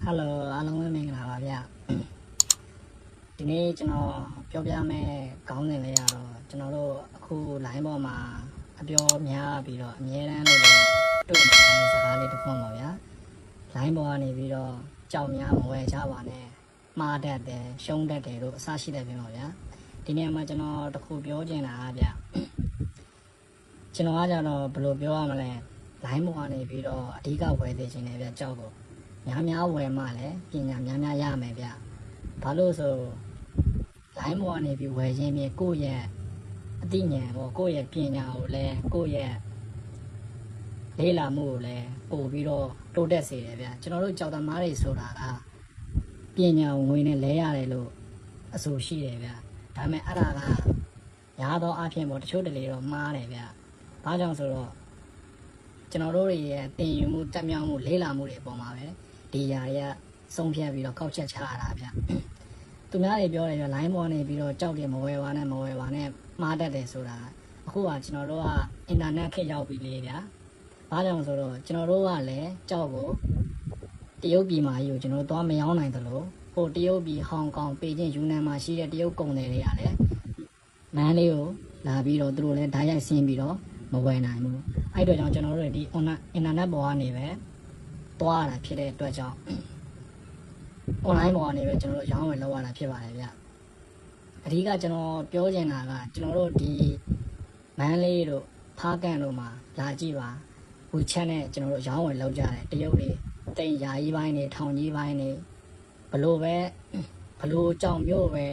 Hello အားလုံးပဲမင်္ဂလာပါဗျဒီနေ့ကျွန်တော်ပြောပြမယ်ခေါင်းစဉ်လေးရတော့ကျွန်တော်တို့အခု line ပေါ်မှာအပြောများပြီးတော့အမြဲတမ်းလို့တွေ့နေတဲ့စကားလေးတစ်ခုပါဗျာ line ပေါ်ကနေပြီးတော့ကြောက်များမဝယ်ချပါနဲ့မှားတတ်တယ်ရှုံးတတ်တယ်လို့အစရှိတယ်ပြင်ပါဗျာဒီနေ့မှာကျွန်တော်တခုပြောချင်တာဗျကျွန်တော်ကကြတော့ဘယ်လိုပြောရမလဲ line ပေါ်ကနေပြီးတော့အဓိကဝယ်သိချင်တယ်ဗျကြောက်ကိုများဝယ်မှလည်းပညာများရမယ်ဗျဘာလို့ဆို line ပေါ်ကနေပြီးဝယ်ခြင်းပြီးကိုယ့်ရဲ့အသိဉာဏ်ပေါ့ကိုယ့်ရဲ့ပညာကိုလည်းကိုယ့်ရဲ့လေ့လာမှုကိုလည်းပို့ပြီးတော့တိုးတက်စေတယ်ဗျကျွန်တော်တို့ကြောက်သမားတွေဆိုတာကပညာကိုငွေနဲ့လဲရတယ်လို့အဆိုရှိတယ်ဗျဒါပေမဲ့အဲ့ဒါကများသောအားဖြင့်ပေါ့တချို့တလေတော့မှားတယ်ဗျဘာကြောင့်ဆိုတော့ကျွန်တော်တို့ရဲ့တင်ယူမှုတက်မြောက်မှုလေးလာမှုတွေအပေါ်မှာပဲဒီຢာတွေကဆုံးဖြတ်ပြီးတော့ကောက်ချက်ချရတာဗျသူများတွေပြောတယ်ဗျ line ပေါ်နေပြီးတော့ကြောက်တယ်မဝယ်ပါနဲ့မှားတတ်တယ်ဆိုတာအခုကကျွန်တော်တို့ကအင်တာနက်ခေတ်ရောက်ပြီလေဗျဘာကြောင့်ဆိုတော့ကျွန်တော်တို့ကလည်းကြောက်ကိုတရုတ်ပြည်မှာကြီးကိုကျွန်တော်တို့သွားမရောင်းနိုင်သလိုဟိုတရုတ်ပြည်ဟောင်ကောင်ပေကျင်းယူနန်မှာရှိတဲ့တရုတ်ကုန်တွေတွေကလည်းမန်းလေးကိုလာပြီးတော့သူတို့လည်းဓာတ်ရိုက်ဆင်းပြီးတော့မဝယ်နိုင်ဘူးအဲ့တော့ကျွန်တော်တို့ဒီ internet ပေါ်ကနေပဲသွားရတာဖြစ်တဲ့အတွက်ကြောင့် online ပေါ်ကနေပဲကျွန်တော်တို့ရောင်းဝယ်လုပ်ရတာဖြစ်ပါတယ်ဗျအဓိကကျွန်တော်ပြောချင်တာကကျွန်တော်တို့ဒီမန်းလေးတို့ဖားကန်တို့မှာလာကြည့်ပါ WeChat နဲ့ကျွန်တော်တို့ရောင်းဝယ်လုပ်ကြတယ်တရုတ်တွေတိမ်ယာကြီးပိုင်းတွေထောင်ကြီးပိုင်းတွေဘလို့ကြောင်မျိုးပဲ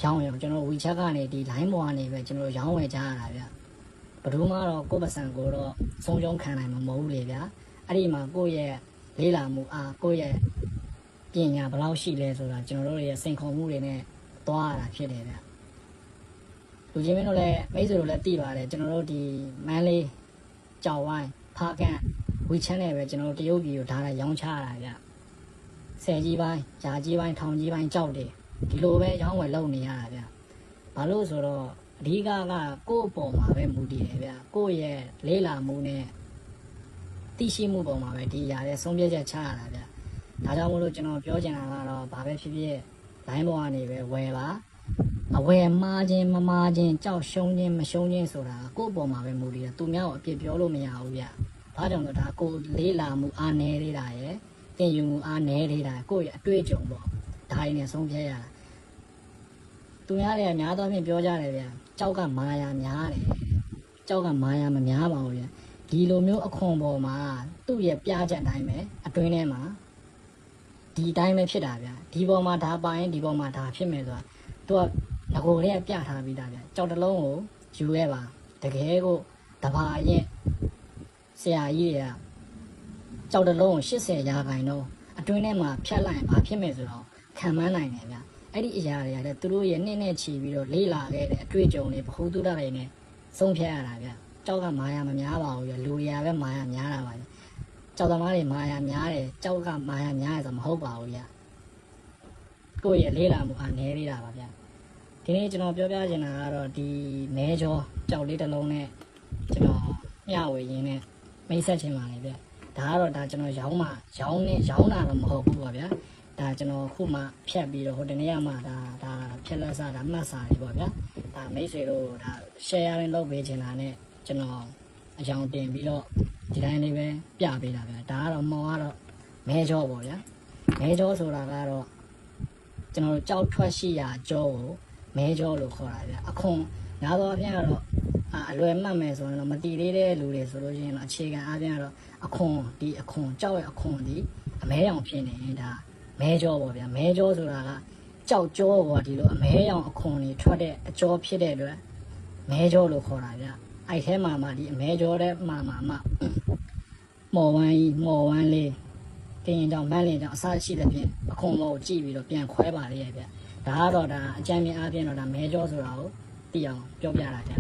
ရောင်းရအောင်ကျွန်တော် WeChat ကနေဒီ line ပေါ်ကနေပဲကျွန်တော်တို့ရောင်းဝယ်ကြရတာဗျဘယ်သူမှတော့ကိုယ့်ပစံကိုတော့ဆုံးရှုံးခံနိုင်မှာမဟုတ်လေဗျာအဲ့ဒီမှာကိုယ့်ရဲ့လေးလာမှုအားကိုယ့်ရဲ့ပညာဘယ်လောက်ရှိလဲဆိုတာကျွန်တော်တို့ရဲ့စိန်ခေါ်မှုတွေနဲ့သွားရတာဖြစ်တယ်ဗျလူချင်းမင်းတို့လည်းမိတ်ဆွေတို့လည်းသိပါတယ်ကျွန်တော်တို့ဒီမန်းလေးကြောက်ဝိုင်းဖားကန် WeChat နဲ့ပဲကျွန်တော်တို့တရုတ်ပြည်ကိုဓာတ်ရောင်းချရတာဗျဆယ်ကြီးပိုင်းဂျာကြီးပိုင်းထောင်ကြီးပိုင်းကြောက်တယ်ဒီလိုပဲရောင်းဝယ်လုပ်နေရတာဗျဘာလို့ဆိုတော့အဓိကကိုယ့်အပေါ်မှာပဲမူတည်တယ်ဗျကိုယ့်ရဲ့လေးလာမှုနဲ့သိရှိမှုပေါ်မှာပဲဒီຢာရဲ့ဆုံးဖြတ်ချက်ချရတာဗျဒါကြောင့်မို့လို့ကျွန်တော်ပြောချင်တာကတော့ဘာပဲဖြစ်ဖြစ် line ပေါ်ကနေပဲဝယ်ပါအဝယ်မှားခြင်းမမှားခြင်းကြောက်ရှုံးခြင်းမရှုံးခြင်းဆိုတာကိုယ့်အပေါ်မှာပဲမူတည်တယ်သူများကိုအပြစ်ပြောလို့မရဘူးဗျဘာကြောင့်လဲဒါကိုလေးလာမှုအားနည်းသေးတာရဲ့သင်ယူမှုအားနည်းသေးတာကိုယ့်ရဲ့အတွေ့အကြုံပေါ့ဒါရင်းနဲ့ဆုံးဖြတ်ရတာသူများတွေအများသောဖြင့်ပြောကြတယ်ဗျကြောက်ကမာယာများတယ်ကြောက်ကမာယာမများပါဘူးဗျဒီလိုမျိုးအခွန်ပေါ်မှာသူ့ရဲ့ပြချက်အတိုင်းပဲအတွင်းထဲမှာဒီတိုင်းပဲဖြစ်တာဗျဒီပေါ်မှာဒါပါရင်ဒီပေါ်မှာဒါဖြစ်မယ်ဆိုတာသူကငကိုလေးကပြထားပြီးသားဗျကြောက်တစ်လုံးကိုယူခဲ့ပါတကယ်ကိုတဘာရင်ဆရာကြီးတွေကကြောက်တစ်လုံးကို80ရာခိုင်တော့အတွင်းထဲမှာဖြတ်လိုက်ရင်ဘာဖြစ်မယ်ဆိုတော့ခံမန်းနိုင်တယ်ဗျအဲ့ဒီအရာတွေကလည်းသူတို့ရဲ့နှစ်နဲ့ချီပြီးတော့လေးလာခဲ့တဲ့အတွေ့အကြုံတွေဗဟုသုတတွေနဲ့ဆုံးဖြတ်ရတာဗျကြောက်ကမာယာမများပါဘူးဗျလူတွေကပဲမာယာများတာပါဗျကြောက်သမားတွေမာယာများတယ်ကြောက်ကမာယာများတယ်ဆိုမဟုတ်ပါဘူးဗျကိုယ့်ရဲ့လေးလာမှုအားနည်းသေးတာပါဗျဒီနေ့ကျွန်တော်ပြောပြချင်တာကတော့ဒီမဲကြောကြောက်လေးတစ်လုံးနဲ့ကျွန်တော်မျှဝေရင်းနဲ့မိတ်ဆက်ချင်ပါလေဗျဒါကတော့ဒါကျွန်တော်ရောင်းတာတော့မဟုတ်ဘူးပါဗျဒါကျွန်တော်ခုမှဖြတ်ပြီးတော့ဟိုတနေ့ကမှဒါဖြက်လက်စားဒါမှတ်စာတွေပေါ့ဗျဒါမိတ်ဆွေတို့ဒါ share ရင်းလုပ်ပေးချင်တာနဲ့ကျွန်တော်အကြောင်းတင်ပြီးတော့ဒီတိုင်းလေးပဲပြပေးတာဗျဒါကတော့မော်ကတော့မဲကြောပေါ့ဗျာမဲကြောဆိုတာကတော့ကျွန်တော်တို့ကြောက်ထွက်ရှိရာကြောကိုမဲကြောလို့ခေါ်တာဗျအခွန်များသောအားဖြင့်ကတော့အလွယ်မှတ်မယ်ဆိုရင်တော့မတည်သေးတဲ့လူတွေဆိုလို့ရှိရင်တော့အခြေခံအားဖြင့်ကတော့အခွန်ကြောက်ရဲ့အခွန်ဒီအမဲရောင်ဖြစ်နေဒါမဲကြောပေါ့ဗျာမဲကြောဆိုတာကကြောက်ကြောပေါ့ဒီလိုအမဲရောင်အခွန်တွေထွက်တဲ့အကြောဖြစ်တဲ့အတွက်မဲကြောလို့ခေါ်တာဗျအဲ့ထဲမှာမှဒီအမဲကြောတဲ့မှာမော်ဝမ်းလေးတင်ရင်ကြောင့်မန်းလင်းကြောင့်အစားရှိတဲ့ဖြင့်အခွန်ပေါ်ကိုကြည့်ပြီးတော့ပြန်ခွဲပါလေရဲ့ဗျဒါကတော့ဒါအကြမ်းမြင်အားဖြင့်တော့ဒါမဲကြောဆိုတာကိုသိအောင်ပြောပြတာဗျ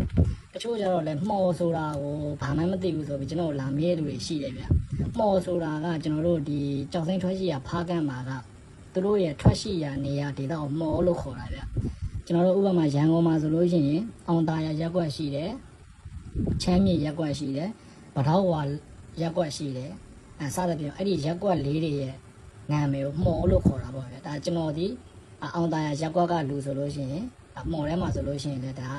တချို့ကျတော့လည်းမှော်ဆိုတာကိုဘာမှမသိဘူးဆိုပြီးကျွန်တော်လာမေးလူတွေရှိတယ်ဗျမှော်ဆိုတာကကျွန်တော်တို့ဒီကြောက်စိမ့်ထွက်ရှိရာဖားကန့်မှာကသူတို့ရဲ့ထွက်ရှိရာနေရာဒေသကိုမှော်လို့ခေါ်တာဗျကျွန်တော်တို့ဥပမာရန်ကုန်မှာဆိုလို့ရှိရင်အောင်သာယာရက်ကွက်ရှိတယ်ချမ်းမြေရက်ကွက်ရှိတယ်ဗထောက်ဝါရက်ကွက်ရှိတယ်စသဖြင့်အဲ့ဒီရက်ကွက်လေးတွေရဲ့ နာမည်ကိုမော်လို့ခေါ်တာပေါ့ဗျာဒါကျွန်တော်ဒီအောင်သားရရက်ကွက်ကလူဆိုလို့ရှိရင်မော်ထဲမှာဆိုလို့ရှိရင်လည်းဒါ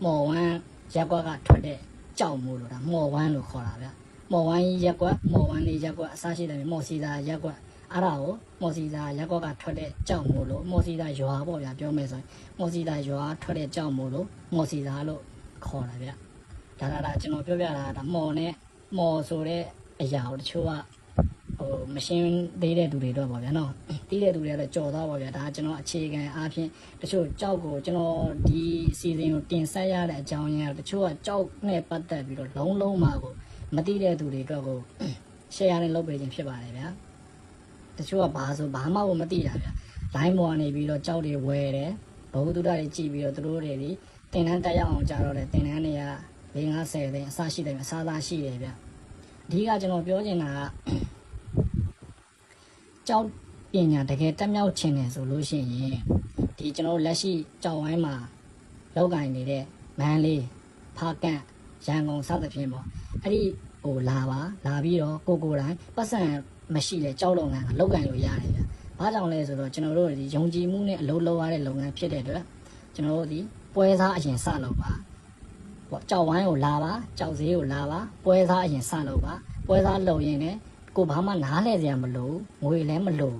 မော်ဝမ်းရက်ကွက်ကထွက်တဲ့ကြောက်မို့လို့ဒါမော်ဝမ်းလို့ခေါ်တာဗျာမော်ဝမ်းရက်ကွက်မော်ဝမ်းလေးရက်ကွက်အစားရှိတယ်မော်စီသာရက်ကွက်အဲ့ဒါကိုမော်စီသာရက်ကွက်ကထွက်တဲ့ကြောက်မို့လို့မော်စီသာရွာပေါ့ဗျာပြောမယ်ဆိုရင်မော်စီသာရွာထွက်တဲ့ကြောက်မို့လို့မော်စီသာလို့ခေါ်တာဗျာဒါကျွန်တော်ပြောပြတာဒါမော်နဲ့မော်ဆိုတဲ့အရာကိုတချို့ကမရှင်းသေးတဲ့သူတွေတော့ပေါ့ဗျာနော်တီးတဲ့သူတွေကတော့ကြော်သွားပါဗျာဒါကျွန်တော်အခြေခံအားဖြင့်တချို့ကြောက်ကိုကျွန်တော်ဒီစီစဉ်ကိုတင်ဆက်ရတဲ့အကြောင်းရင်းတချို့ကကြောက်နဲ့ပတ်သက်ပြီးတော့လုံးမှာကိုမသိတဲ့သူတွေအတွက်ကို share နဲ့လုပ်ပေးခြင်းဖြစ်ပါတယ်ဗျာတချို့ကဘာဆိုဘာမှမသိတာဗျာ line ပေါ်ကနေပြီးတော့ကြောက်တွေဝယ်တယ်ဘဝတုဒ္ဒတွေကြည့်ပြီးတော့သူတို့တွေဒီတင်တန်းတက်ရအောင်ကြတော့တယ်တင်တန်းတွေက50သိန်းအစရှိတယ်အစားသားရှိတယ်ဗျာအဓိကကျွန်တော်ပြောချင်တာကကြောက်ပညာတကယ်တက်မြောက်ခြင်းတယ်ဆိုလို့ရှိရင်ဒီကျွန်တော်လက်ရှိကြောက်ဝိုင်းမှာလောက်ကင်နေတဲ့မန်းလေးဖားကန့်ရန်ကုန်စသဖြင့်ပေါ့အဲ့ဒီလာပြီးတော့ကိုတိုင်းပတ်စံမရှိတဲ့ကြောက်လုပ်ငန်းကလောက်ကင်လို့ရတယ်ဗျ။ဘာကြောင့်လဲဆိုတော့ကျွန်တော်တို့ဒီယုံကြည်မှုနဲ့အလုပ်လုပ်ရတဲ့လုပ်ငန်းဖြစ်တဲ့အတွက်ကျွန်တော်တို့ဒီပွဲစားအရင်စလုပ်ပါပေါ့ကြောက်ဝိုင်းကိုလာပါကြောက်ဈေးကိုလာပါပွဲစားအရင်စလုပ်ပါပွဲစားလုပ်ရင်လည်းကိုဘာမှနားလဲစရာမလိုငွေလည်းမလို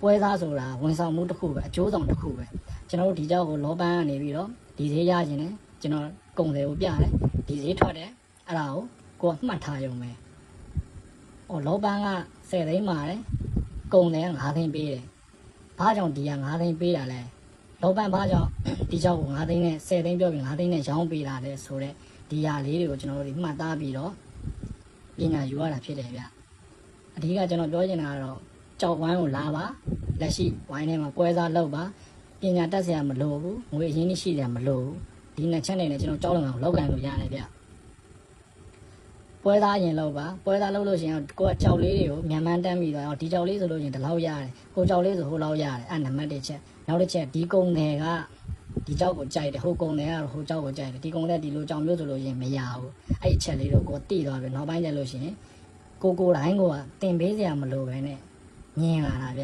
ပွဲစားဆိုတာဝန်ဆောင်မှုတစ်ခုပဲအကျိုးဆောင်တစ်ခုပဲကျွန်တော်တို့ဒီကြောက်ကိုလောပန်းကနေပြီးတော့ဒီဈေးရရင်လည်းကျွန်တော်ကုန်တယ်ကိုပြတယ်ဒီဈေးထွက်တယ်အဲ့ဒါကိုမှတ်ထားရုံပဲလောပန်းက10သိန်းမှာတယ်ကုန်တယ်9သိန်းပေးတယ်ဘာကြောင့်ဒီက9သိန်းပေးတာလဲလောပန်းဘာကြောင့်ဒီကြောက်ကို9သိန်းနဲ့10သိန်းပြောပြီး9သိန်းနဲ့ရောင်းပေးတာလဲဆိုတော့ဒီဟာလေးတွေကိုကျွန်တော်တို့မှတ်သားပြီးတော့ပညာယူရတာဖြစ်တယ်ဗျအဓိကကျွန်တော်ပြောချင်တာကတော့ကြောက်ဝိုင်းကိုလာပါလက်ရှိဝိုင်းထဲမှာပွဲစားလုပ်ပါပညာတတ်စရာမလိုဘူးငွေအရင်းရှိစရာမလိုဘူးဒီနှစ်ချက်နဲ့ကျွန်တော်ကြောက်လုံအောင်လောက်ကန်လို့ရတယ်ဗျပွဲသားအရင်လောက်ပါပွဲသားလောက်လို့ရှိရင်ကိုကကြောက်လေးတွေကိုမြန်မာတန်းပြီးတော့ဒီကြောက်လေးဆိုလို့ရှိရင်ဒီလောက်ရတယ်ကိုကြောက်လေးဆိုဟိုလောက်ရတယ်အဲ့နံပါတ်1ချက်နောက်တစ်ချက်ဒီကုံတွေကဒီကြောက်ကိုကြိုက်တယ်ဟိုကုံတွေကတော့ဟိုကြောက်ကိုကြိုက်တယ်ဒီကုံတွေဒီလိုကြောင်မျိုးဆိုလို့ရှိရင်မရဘူးအဲ့အချက်လေးတို့ကိုတိသွားပြီနောက်ပိုင်းကျလို့ရှိရင်ကိုတိုင်းကိုကတင်ပေးစရာမလိုပဲနဲ့ညင်လာတာဗျ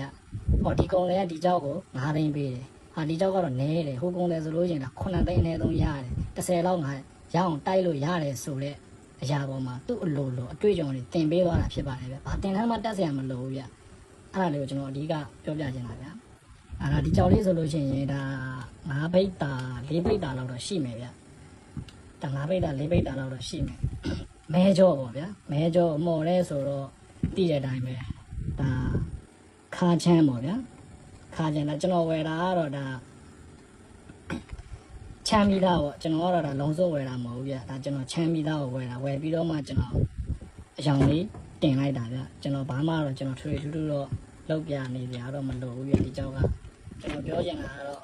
ဒီကုံတွေကဒီကြောက်ကို9သိန်းပေးတယ်ဟာဒီကြောက်ကတော့နဲတယ်ဟိုကုံတွေဆိုလို့ရှိရင်9သိန်းအနည်းဆုံးရတယ်10လောက်ငါရအောင်တိုက်လို့ရတယ်ဆိုတဲ့အရာပေါ်မှာသူ့အလိုအတွေ့အကြုံတွေတင်ပေးသွားတာဖြစ်ပါတယ်ဗျ။ဘာတင်တန်းမှတက်စရာမလိုဘူးဗျ။အဲ့ဒါလေးကိုကျွန်တော်အဓိကပြောပြချင်တာဗျ။အဲ့ဒါဒီကြောင်လေးဆိုလို့ရှိရင်ဒါ9ဘိတ်တာ4ဘိတ်တာလောက်တော့ရှိမယ်ဗျ။ဒါ9ဘိတ်တာ4ဘိတ်တာလောက်တော့ရှိမယ်။မဲကြောပေါ့ဗျာ။မဲကြောမော်လဲဆိုတော့တည်တဲ့အတိုင်းပဲ။ဒါခါချမ်းပေါ့ဗျာ။ခါချမ်းဒါကျွန်တော်ဝယ်တာကတော့ဒါချမ်းပြီးသားပေါ့ကျွန်တော်ကတော့ဒါလုံးစုံဝယ်တာမဟုတ်ဘူးဗျဒါကျွန်တော်ချမ်းပြီးသားကိုဝယ်တာဝယ်ပြီးတော့မှကျွန်တော်အယောင်လေးတင်လိုက်တာဗျကျွန်တော်ဘာမှတော့ကျွန်တော်ထွေထူးထူးတော့လောက်ပြနေကြတော့မလိုဘူးဗျဒီကြောက်ကကျွန်တော်ပြောချင်တာကတော့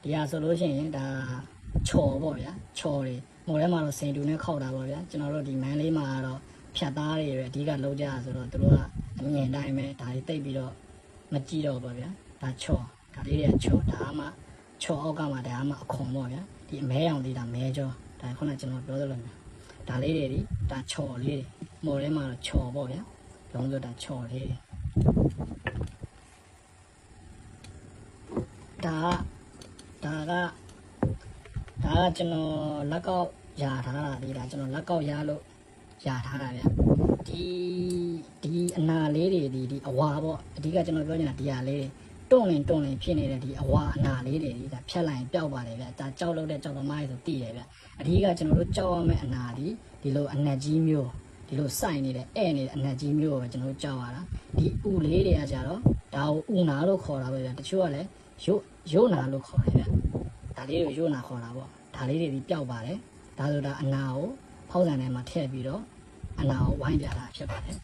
ဒီဟာဆိုလို့ရှိရင်ဒါချော်ပေါ့ဗျာချော်တွေဟိုထဲမှာတော့စင်တူနဲ့ခောက်တာပေါ့ဗျာကျွန်တော်တို့ဒီမန်းလေးမှာတော့ဖြတ်သားတွေပဲအဓိကလောက်ကြဆိုတော့တို့ကအမြင်တိုင်းပဲဒါတွေတိတ်ပြီးတော့မကြည့်တော့ပေါ့ဗျာဒါချော်ဒါလေးတွေကချော်ဒါမှချော်အောက်ကမှဒါမှအခွန်ပေါ့ဗျာဒီမဲရောင်လေးဒါမဲကြောဒါခုနကကျွန်တော်ပြောသလိုမျိုးဒါလေးတွေဒီဒါချော်လေးတွေမော်ထဲမှာတော့ချော်ပေါ့ဗျာလုံးဆိုဒါချော်လေးတွေဒါကကျွန်တော်လက်ကောက်ရထားတာဒီဒါကျွန်တော်လက်ကောက်ရလို့ရထားတာဗျဒီအနာလေးတွေဒီအဝါပေါ့အဓိကကျွန်တော်ပြောနေတာဒီဟာလေးတွေတွန့်လင်ဖြစ်နေတဲ့ဒီအဝါအနာလေးတွေဒါဖြတ်လိုက်ရင်ပျောက်ပါတယ်ဗျဒါကြောက်လို့တဲ့ကြောက်သမားတွေဆိုတည်တယ်ဗျအဓိကကျွန်တော်တို့ကြောက်ရမယ့်အနာဒီလိုအနက်ကြီးမျိုးဒီလိုစိုက်နေတဲ့နေတဲ့အနက်ကြီးမျိုးကိုကျွန်တော်တို့ကြောက်ရတာဒီဥလေးတွေကကြတော့ဒါကိုဥနာလို့ခေါ်တာပဲဗျတချို့ကလည်းရုပ်နာလို့ခေါ်တယ်ဗျဒါလေးကိုရုပ်နာခေါ်တာပေါ့ဒါလေးတွေဒီပျောက်ပါတယ်ဒါဆိုတာအနာကိုဖောက်ဆံထဲမှာထည့်ပြီးတော့အနာကိုဝိုင်းပြတာဖြစ်ပါတယ်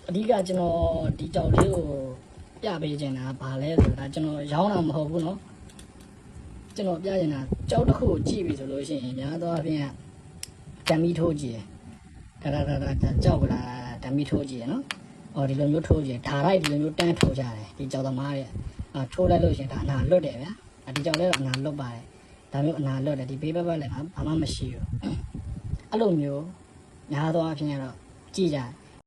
အဓိကကျွန်တော်ဒီကြောက်လေးကိုပြပေးချင်တာဘာလဲဆိုတာကျွန်တော်ရောင်းတာမဟုတ်ဘူးเนาะကျွန်တော်ပြချင်တာကြောက်တစ်ခုကိုကြည့်ပြီဆိုလို့ရှိရင်များသောအားဖြင့်ဓမီထိုးကြည့်ဒါကြောက်ကဓမီထိုးကြည့်เนาะဒီလိုမျိုးထိုးကြည့်ဓာလိုက်ဒီလိုမျိုးတန်းထိုးကြတယ်ဒီကြောက်သမားရဲ့ထိုးလိုက်လို့ရှိရင်ဒါအနာလွတ်တယ်ဗျာဒီကြောက်လေးတော့အနာလွတ်ပါတယ်ဒါမျိုးအနာလွတ်တယ်ဒီဘေးဘက်လည်းဘာမှမရှိဘူးအဲ့လိုမျိုးများသောအားဖြင့်ကတော့ကြည့်ကြ